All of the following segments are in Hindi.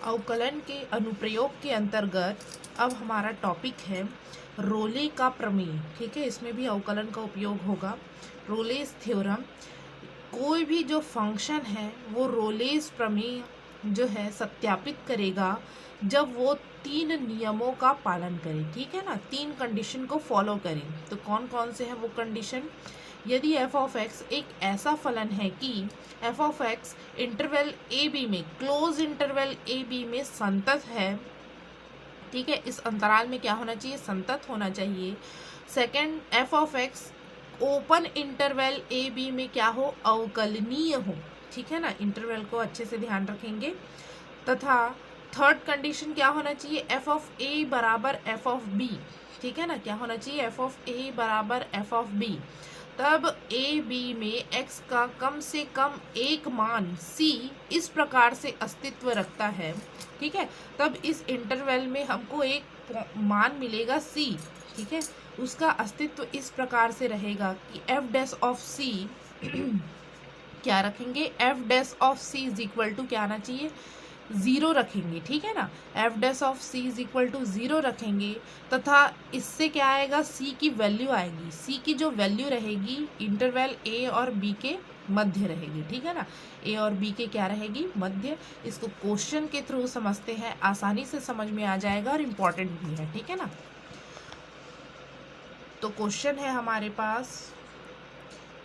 अवकलन के अनुप्रयोग के अंतर्गत अब हमारा टॉपिक है रोले का प्रमेय। ठीक है, इसमें भी अवकलन का उपयोग होगा। रोलेस थ्योरम, कोई भी जो फंक्शन है वो रोलेस प्रमेय जो है सत्यापित करेगा जब वो 3 नियमों का पालन करे। ठीक है ना, 3 कंडीशन को फॉलो करे। तो कौन कौन से हैं वो कंडीशन? यदि एफ ऑफ एक्स एक ऐसा फलन है कि f of x interval a b में, क्लोज इंटरवल ए बी में संतत है। ठीक है, इस अंतराल में क्या होना चाहिए? संतत होना चाहिए। Second, f of x open interval a b में क्या हो? अवकलनीय हो। ठीक है ना, इंटरवल को अच्छे से ध्यान रखेंगे। तथा थर्ड कंडीशन क्या होना चाहिए? एफ ऑफ ए बराबर एफ ऑफ बी। ठीक है ना, क्या होना चाहिए? एफ ऑफ ए बराबर एफ ऑफ बी। तब ए बी में x का कम से कम एक मान c इस प्रकार से अस्तित्व रखता है। ठीक है, तब इस इंटरवल में हमको एक मान मिलेगा c। ठीक है, उसका अस्तित्व इस प्रकार से रहेगा कि f डैश ऑफ c क्या रखेंगे? f dash of c is equal to क्या आना चाहिए? 0 रखेंगे। ठीक है ना, f dash of c is equal to 0 रखेंगे। तथा इससे क्या आएगा? c की वैल्यू आएगी। c की जो वैल्यू रहेगी इंटरवल a और b के मध्य रहेगी। ठीक है ना, a और b के क्या रहेगी? मध्य। इसको क्वेश्चन के थ्रू समझते हैं, आसानी से समझ में आ जाएगा और इम्पॉर्टेंट भी है। ठीक है ना, तो क्वेश्चन है हमारे पास,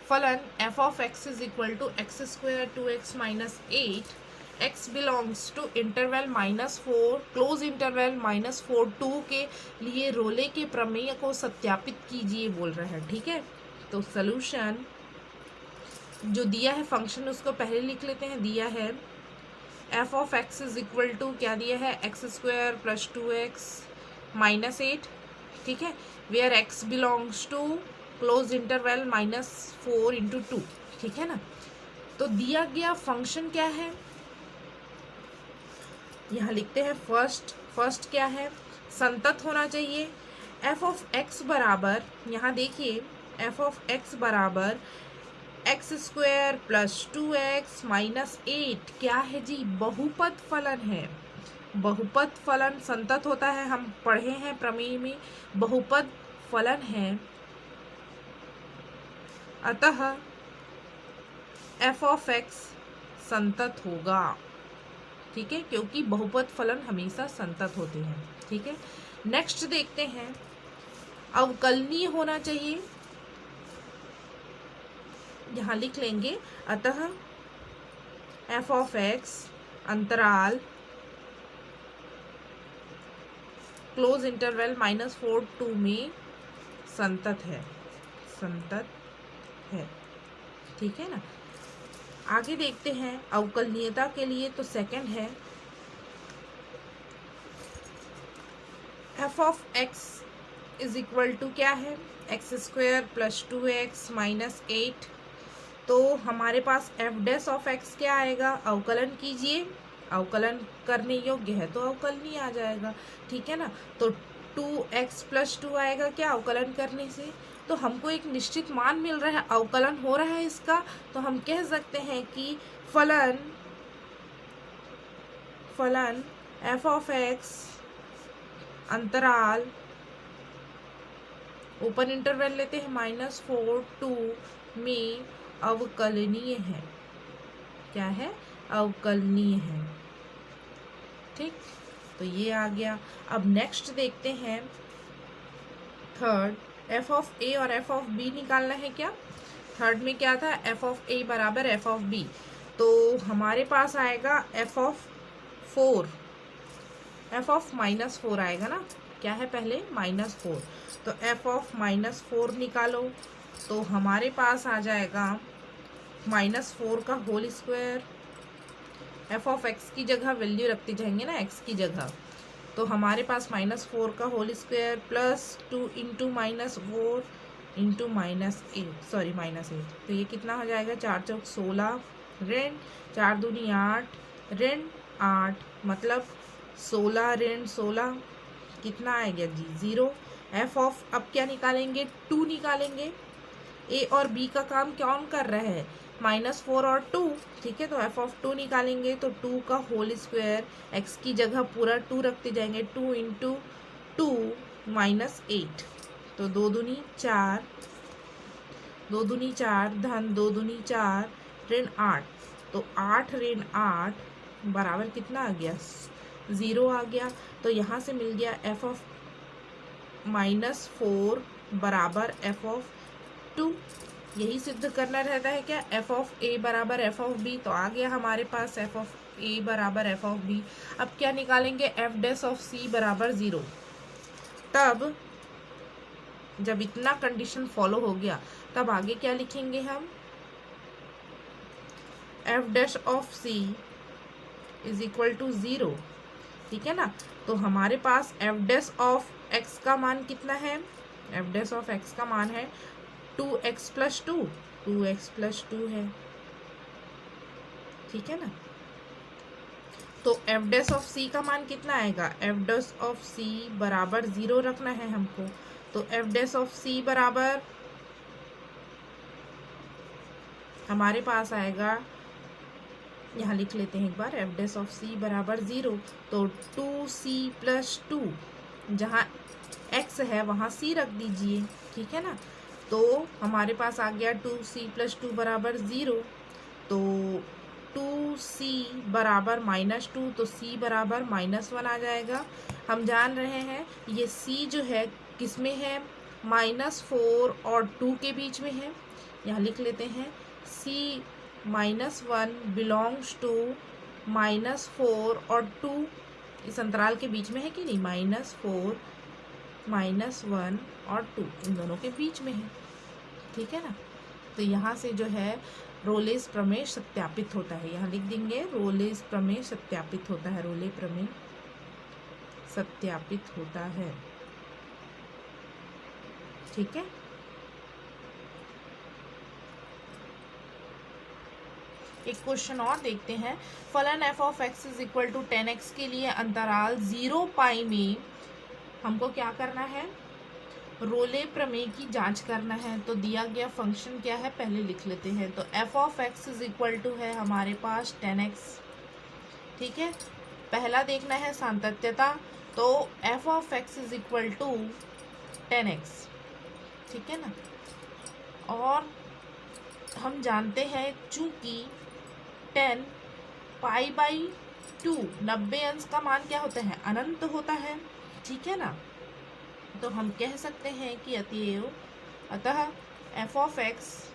फलन f of x is equal to x square 2x minus 8 x belongs to interval -4 close interval -4 2 के लिए रोले के प्रमेय को सत्यापित कीजिए बोल रहा है। ठीक है, तो सॉल्यूशन जो दिया है फंक्शन उसको पहले लिख लेते हैं। दिया है f of x is equal to क्या दिया है? X square plus 2x minus 8। ठीक है, where x belongs to close interval -4 into 2। ठीक है ना, तो दिया गया फंक्शन क्या है यहाँ लिखते हैं। फर्स्ट क्या है? संतत होना चाहिए। f ऑफ x बराबर, यहाँ देखिए f ऑफ x बराबर x square plus 2x minus 8 क्या है जी? बहुपद फलन है। बहुपद फलन संतत होता है, हम पढ़े हैं प्रमेय में। बहुपद फलन है, अतः f ऑफ x संतत होगा। ठीक है, क्योंकि बहुपद फलन हमेशा संतत होते हैं। ठीक है, नेक्स्ट देखते हैं, अवकलनीय होना चाहिए। यहाँ लिख लेंगे, अतः f ऑफ x अंतराल क्लोज इंटरवल -4 2 में संतत है। संतत है। ठीक है ना, आगे देखते हैं अवकलनीयता के लिए। तो सेकंड है, f of x is equal to क्या है? X square plus 2x minus 8। तो हमारे पास f डैश ऑफ x क्या आएगा? अवकलन कीजिए, अवकलन करने योग्य है तो अवकलनीय आ जाएगा। ठीक है ना, तो 2x प्लस 2 आएगा क्या अवकलन करने से? तो हमको एक निश्चित मान मिल रहा है, अवकलन हो रहा है इसका, तो हम कह सकते हैं कि फलन f ऑफ x अंतराल ओपन इंटरवल लेते हैं -4 2 में अवकलनीय है। क्या है? अवकलनीय है। ठीक, तो ये आ गया। अब नेक्स्ट देखते हैं थर्ड, f ऑफ a और f ऑफ b निकालना है। क्या थर्ड में क्या था? f ऑफ a बराबर f ऑफ b। तो हमारे पास आएगा f ऑफ 4, f ऑफ -4 आएगा ना। क्या है पहले? -4, तो f ऑफ -4 निकालो तो हमारे पास आ जाएगा -4 का whole square. f of x की जगह वैल्यू रखते जाएंगे ना, x की जगह, तो हमारे पास -4 का whole square plus 2 into -4 into -8। तो ये कितना हो जाएगा? 4 चौक 16 ऋण 4 दूनी 8 ऋण 8, मतलब 16 ऋण 16 कितना आएगा जी? 0। f ऑफ अब क्या निकालेंगे? 2 निकालेंगे। a और b का काम कौन कर रहा है? -4 और 2, ठीक है। तो एफ ऑफ 2 निकालेंगे तो 2 का होल स्क्वायर, एक्स की जगह पूरा 2 रखते जाएंगे, 2 इंटू 2 -8, तो 2 दूनी 4, 2 दूनी 4 धन 2 दूनी 4 ऋण 8, तो 8 ऋण 8 बराबर कितना आ गया, 0 आ गया। तो यहाँ से मिल गया एफ ऑफ -4 बराबर एफ ऑफ 2। यही सिद्ध करना रहता है क्या, एफ ऑफ ए बराबर एफ ऑफ बी। तो आ गया हमारे पास एफ ऑफ ए बराबर एफ ऑफ बी। अब क्या निकालेंगे, एफ डैश ऑफ सी बराबर 0। तब जब इतना कंडीशन फॉलो हो गया तब आगे क्या लिखेंगे हम, f dash of c is equal to 0, ठीक है ना। तो हमारे पास एफ डैश ऑफ एक्स का मान कितना है, एफ डैश ऑफ एक्स का मान है 2x प्लस 2, 2x प्लस 2 है, ठीक है ना। तो एफ डैश ऑफ सी का मान कितना आएगा, एफ डैश ऑफ सी बराबर 0 रखना है हमको। तो एफ डैश ऑफ सी बराबर हमारे पास आएगा, यहाँ लिख लेते हैं एक बार, एफ डैश ऑफ सी बराबर 0, तो 2c प्लस 2, जहाँ x है वहाँ c रख दीजिए, ठीक है ना। तो हमारे पास आ गया 2c प्लस 2 बराबर 0, तो 2c बराबर -2, तो c बराबर -1 आ जाएगा। हम जान रहे हैं ये c जो है किस में है, -4 और 2 के बीच में है। यहाँ लिख लेते हैं c -1 बिलोंग्स टू -4 और 2, इस अंतराल के बीच में है कि नहीं, -4 -1 और 2 इन दोनों के बीच में है, ठीक है ना। तो यहाँ से जो है रोलेस प्रमेय सत्यापित होता है, यहाँ लिख देंगे रोलेस प्रमेय सत्यापित होता है, रोले प्रमेय सत्यापित होता है, ठीक है। एक क्वेश्चन और देखते हैं, फलन f of x is equal to 10x के लिए अंतराल 0 पाई में हमको क्या करना है, रोले प्रमेय की जांच करना है। तो दिया गया फंक्शन क्या है पहले लिख लेते हैं। तो f of x is equal to है हमारे पास 10x, ठीक है। पहला देखना है सातत्यता, तो f of x is equal to 10x, ठीक है ना। और हम जानते हैं चूंकि 10 π/2 90 अंश का मान क्या होता है, अनंत होता है, ठीक है ना। तो हम कह सकते हैं कि अतः f of x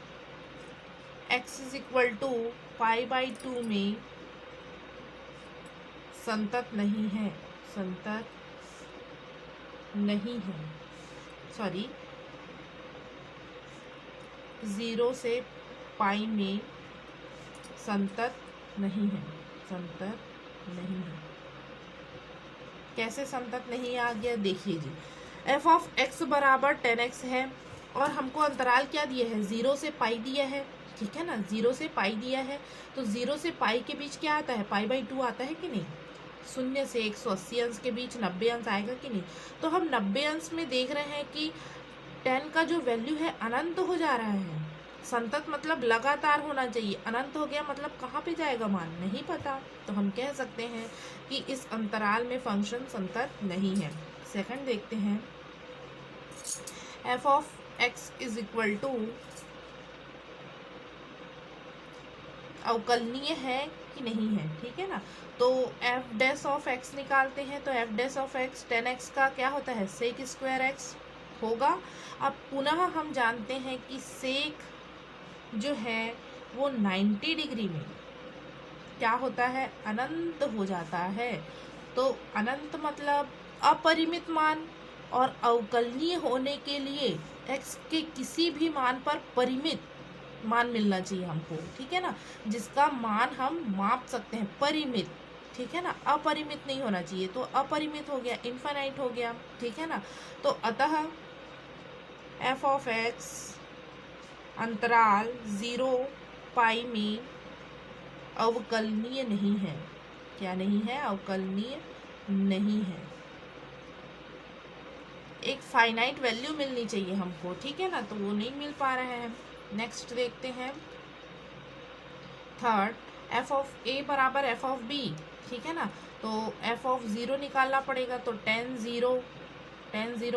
is equal to π/2 में संतत नहीं है, संतत नहीं है, सॉरी 0 से पाई में संतत नहीं है, संतत नहीं है। कैसे संतत नहीं आ गया, देखिए जी, एफ ऑफ एक्स बराबर 10x है और हमको अंतराल क्या दिया है, 0 से पाई दिया है, ठीक है ना। 0 से पाई दिया है तो 0 से पाई के बीच क्या आता है, π/2 आता है कि नहीं। 0 से 180 अंश के बीच 90 अंश आएगा कि नहीं। तो हम 90 अंश में देख रहे हैं कि 10 का जो वैल्यू है अनंत हो जा रहा है। संतत मतलब लगातार होना चाहिए, अनंत हो गया मतलब कहाँ पे जाएगा मान, नहीं पता। तो हम कह सकते हैं कि इस अंतराल में फंक्शन संतत नहीं है। सेकंड देखते हैं, f of x is equal to अवकलनीय है कि नहीं है, ठीक है ना। तो एफ डैश ऑफ एक्स निकालते हैं, तो F dash of x 10x का क्या होता है, सेक स्क्वायर एक्स होगा। अब पुनः हम जानते हैं कि सेक जो है वो 90 डिग्री में क्या होता है, अनंत हो जाता है। तो अनंत मतलब अपरिमित मान, और अवकलनीय होने के लिए x के किसी भी मान पर परिमित मान मिलना चाहिए हमको, ठीक है ना, जिसका मान हम माप सकते हैं, परिमित, ठीक है ना। अपरिमित नहीं होना चाहिए, तो अपरिमित हो गया, इनफाइनाइट हो गया, ठीक है ना। तो अतः एफ ऑफ एक्स अंतराल 0 पाई में अवकलनीय नहीं है। क्या नहीं है, अवकलनीय नहीं है। एक फाइनाइट वैल्यू मिलनी चाहिए हमको, ठीक है ना, तो वो नहीं मिल पा रहा है। नेक्स्ट देखते हैं, थर्ड, एफ ऑफ ए बराबर एफ ऑफ बी, ठीक है ना, तो एफ ऑफ ज़ीरो निकालना पड़ेगा, तो टेन ज़ीरो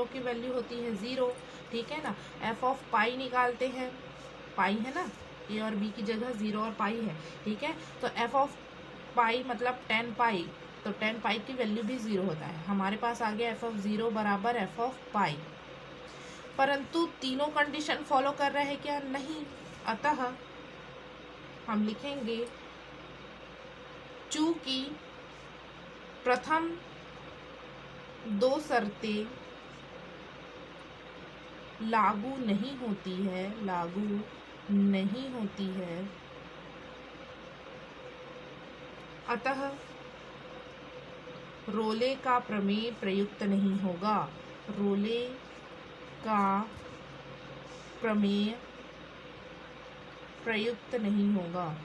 की वैल्यू होती है ज़ीरो, ठीक है ना। एफ ऑफ पाई निकालते हैं, पाई है ना, ए और बी की जगह ज़ीरो और पाई है, ठीक है, तो एफ ऑफ पाई मतलब 10 पाई, तो 10 पाई की वैल्यू भी ज़ीरो होता है। हमारे पास आ गया एफ ऑफ ज़ीरो बराबर एफ ऑफ पाई, परंतु तीनों कंडीशन फॉलो कर रहे हैं क्या? नहीं। अतः हम लिखेंगे चूंकि प्रथम दो शर्तें लागू नहीं होती है, अतः रोले का प्रमेय प्रयुक्त नहीं होगा। रोले का प्रमेय प्रयुक्त नहीं होगा,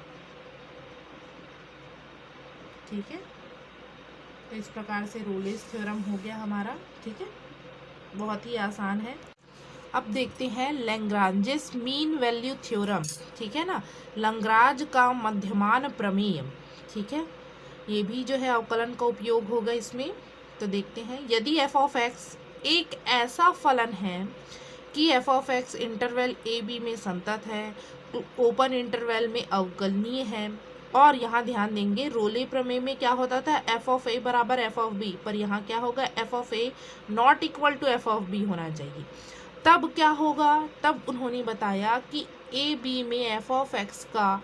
ठीक है। तो इस प्रकार से रोलेस थ्योरम हो गया हमारा, ठीक है, बहुत ही आसान है। अब देखते हैं लैग्रांजेस मीन वैल्यू थ्योरम, ठीक है ना, लैग्रांज का मध्यमान प्रमेय, ठीक है, ये भी जो है अवकलन का उपयोग होगा इसमें। तो देखते हैं, यदि एफ ऑफ एक्स एक ऐसा फलन है कि f of x interval a b में संतत है, ओपन इंटरवल में अवकलनीय है, और यहाँ ध्यान देंगे रोले प्रमेय में क्या होता था, एफ ऑफ ए बराबर एफ ऑफ बी, पर यहाँ क्या होगा, f of a not equal to f of b होना चाहिए। तब क्या होगा, तब उन्होंने बताया कि ए बी में एफ ऑफ एक्स का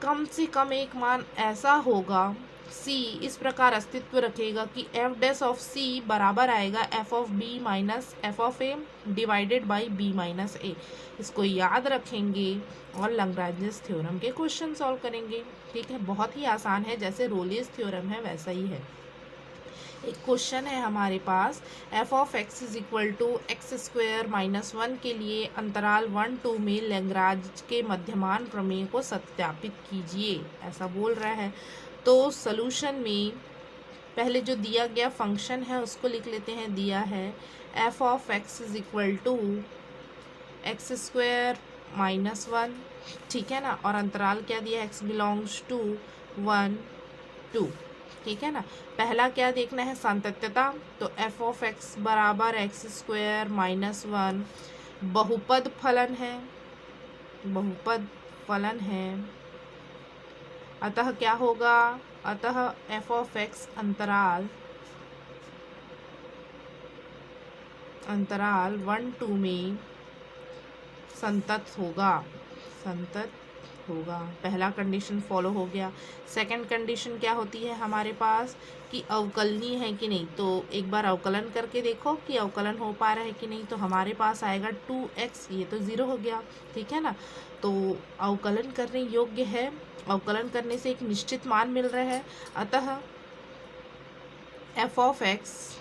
कम से कम एक मान ऐसा होगा, सी इस प्रकार अस्तित्व रखेगा कि एफ डैश ऑफ सी बराबर आएगा f of b minus f of a divided by b minus a. इसको याद रखेंगे और लैग्रांजेस थ्योरम के क्वेश्चन सॉल्व करेंगे, ठीक है, बहुत ही आसान है, जैसे रोलेस थ्योरम है वैसा ही है। एक क्वेश्चन है हमारे पास, f of x is equal to x square minus one के लिए अंतराल 1-2 में लैग्रांज के मध्यमान प्रमेय को सत्यापित कीजिए, ऐसा बोल रहा है। तो सॉल्यूशन में पहले जो दिया गया फंक्शन है उसको लिख लेते हैं, दिया है f of x is equal to x square minus one, ठीक है ना, और अंतराल क्या दिया है, एक्स बिलोंग्स टू 1-2, ठीक है ना। पहला क्या देखना है, सातत्यता, तो एफ ऑफ एक्स बराबर एक्स स्क्वायर माइनस वन बहुपद फलन है, अतः क्या होगा, अतः एफ ऑफ एक्स अंतराल 1-2 में संतत होगा। पहला कंडीशन फॉलो हो गया। सेकंड कंडीशन क्या होती है हमारे पास, कि अवकलनीय है कि नहीं, तो एक बार अवकलन करके देखो कि अवकलन हो पा रहा है कि नहीं, तो हमारे पास आएगा 2x, ये तो 0 हो गया, ठीक है ना, तो अवकलन करने योग्य है, अवकलन करने से एक निश्चित मान मिल रहा है, अतः एफ ऑफ एक्स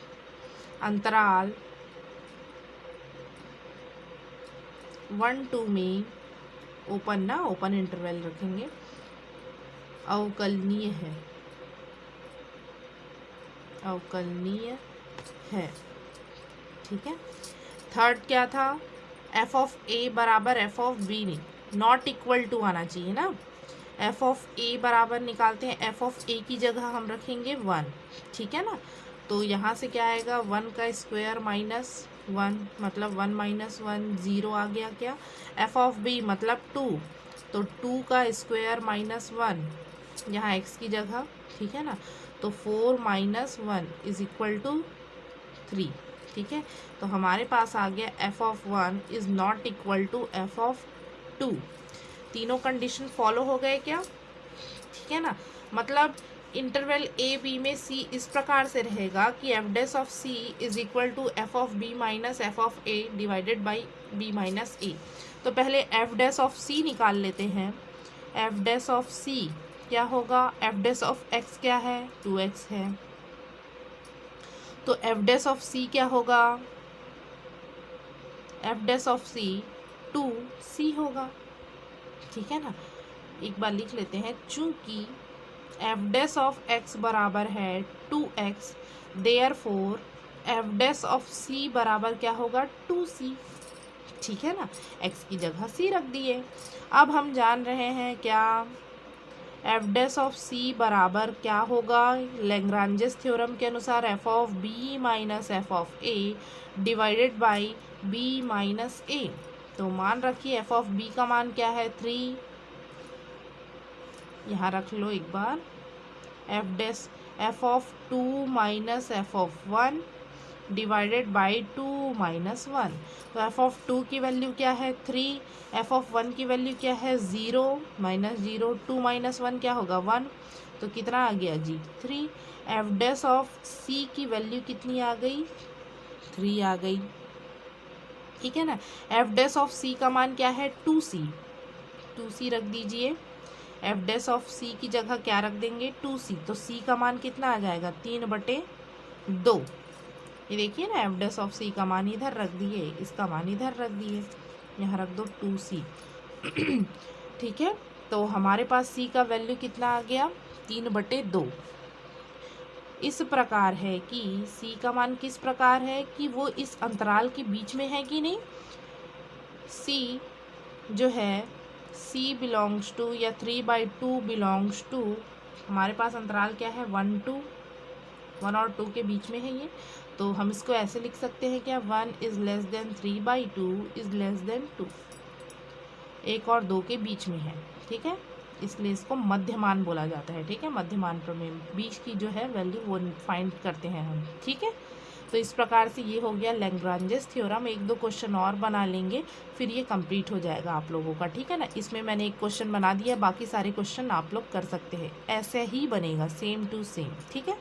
अंतराल 1-2 में ओपन इंटरवल रखेंगे, अवकलनीय है, ठीक है। थर्ड क्या था, एफ ऑफ ए बराबर एफ ऑफ बी नहीं, नॉट इक्वल टू आना चाहिए ना, एफ ऑफ ए बराबर निकालते हैं, एफ ऑफ ए की जगह हम रखेंगे 1, ठीक है ना, तो यहाँ से क्या आएगा, 1 का स्क्वायर माइनस 1 मतलब 1 माइनस 1 0 आ गया क्या, एफ ऑफ बी मतलब 2, तो 2 का स्क्वायर माइनस 1 यहाँ x की जगह, ठीक है ना, तो 4 माइनस 1 इज इक्वल टू 3, ठीक है, तो हमारे पास आ गया f of 1 is not equal to f of 2। तीनों कंडीशन फॉलो हो गए क्या, ठीक है ना, मतलब इंटरवल ए बी में सी इस प्रकार से रहेगा कि f dash of c is equal to f of b minus f of a divided by b minus a. तो पहले एफ डैश ऑफ सी निकाल लेते हैं, एफ डैश ऑफ सी क्या होगा, एफ डैश ऑफ एक्स क्या है, 2x है, तो एफ डैश ऑफ सी क्या होगा, F dash of C 2c होगा, ठीक है ना। एक बार लिख लेते हैं, चूंकि एफ डैश ऑफ एक्स बराबर है 2x, therefore f dash of c बराबर क्या होगा, 2c, ठीक है ना, x की जगह c रख दिए। अब हम जान रहे हैं क्या, एफ डैश ऑफ सी बराबर क्या होगा, लैग्रांजेस थ्योरम के अनुसार f of b minus f of a divided by b minus a. तो मान रखिए एफ ऑफ बी का मान क्या है 3, यहाँ रख लो एक बार। F dash f of 2 minus f of 1 divided by 2 minus 1। तो एफ ऑफ 2 की वैल्यू क्या है 3, एफ ऑफ 1 की वैल्यू क्या है 0 माइनस 0, 2 माइनस 1 क्या होगा 1, तो कितना आ गया जी 3। एफ डैश ऑफ सी की वैल्यू कितनी आ गई 3 आ गई, ठीक है ना। एफ डैश ऑफ सी का मान क्या है 2c रख दीजिए। एफ डैश ऑफ सी की जगह क्या रख देंगे 2c, तो c का मान कितना आ जाएगा 3/2। ये देखिए ना, एफ डैश ऑफ सी का मान इधर रख दिए, इसका मान इधर रख दिए, यहाँ रख दो 2c। ठीक है, तो हमारे पास c का वैल्यू कितना आ गया 3/2। इस प्रकार है कि c का मान किस प्रकार है कि वो इस अंतराल के बीच में है कि नहीं। c जो है c बिलोंग्स टू या 3/2 बिलोंग्स टू, हमारे पास अंतराल क्या है 1 और 2 के बीच में है ये। तो हम इसको ऐसे लिख सकते हैं क्या 1 is less than 3/2 is less than 2, 1 और 2 के बीच में है, ठीक है, इसलिए इसको मध्यमान बोला जाता है। ठीक है, मध्यमान प्रमेय, बीच की जो है वैल्यू वो फाइंड करते हैं हम। ठीक है, तो इस प्रकार से ये हो गया लैग्रांजेस थ्योरम। 1-2 क्वेश्चन और बना लेंगे, फिर ये कंप्लीट हो जाएगा आप लोगों का। ठीक है ना, इसमें मैंने एक क्वेश्चन बना दिया, बाकी सारे क्वेश्चन आप लोग कर सकते हैं, ऐसे ही बनेगा सेम टू सेम। ठीक है।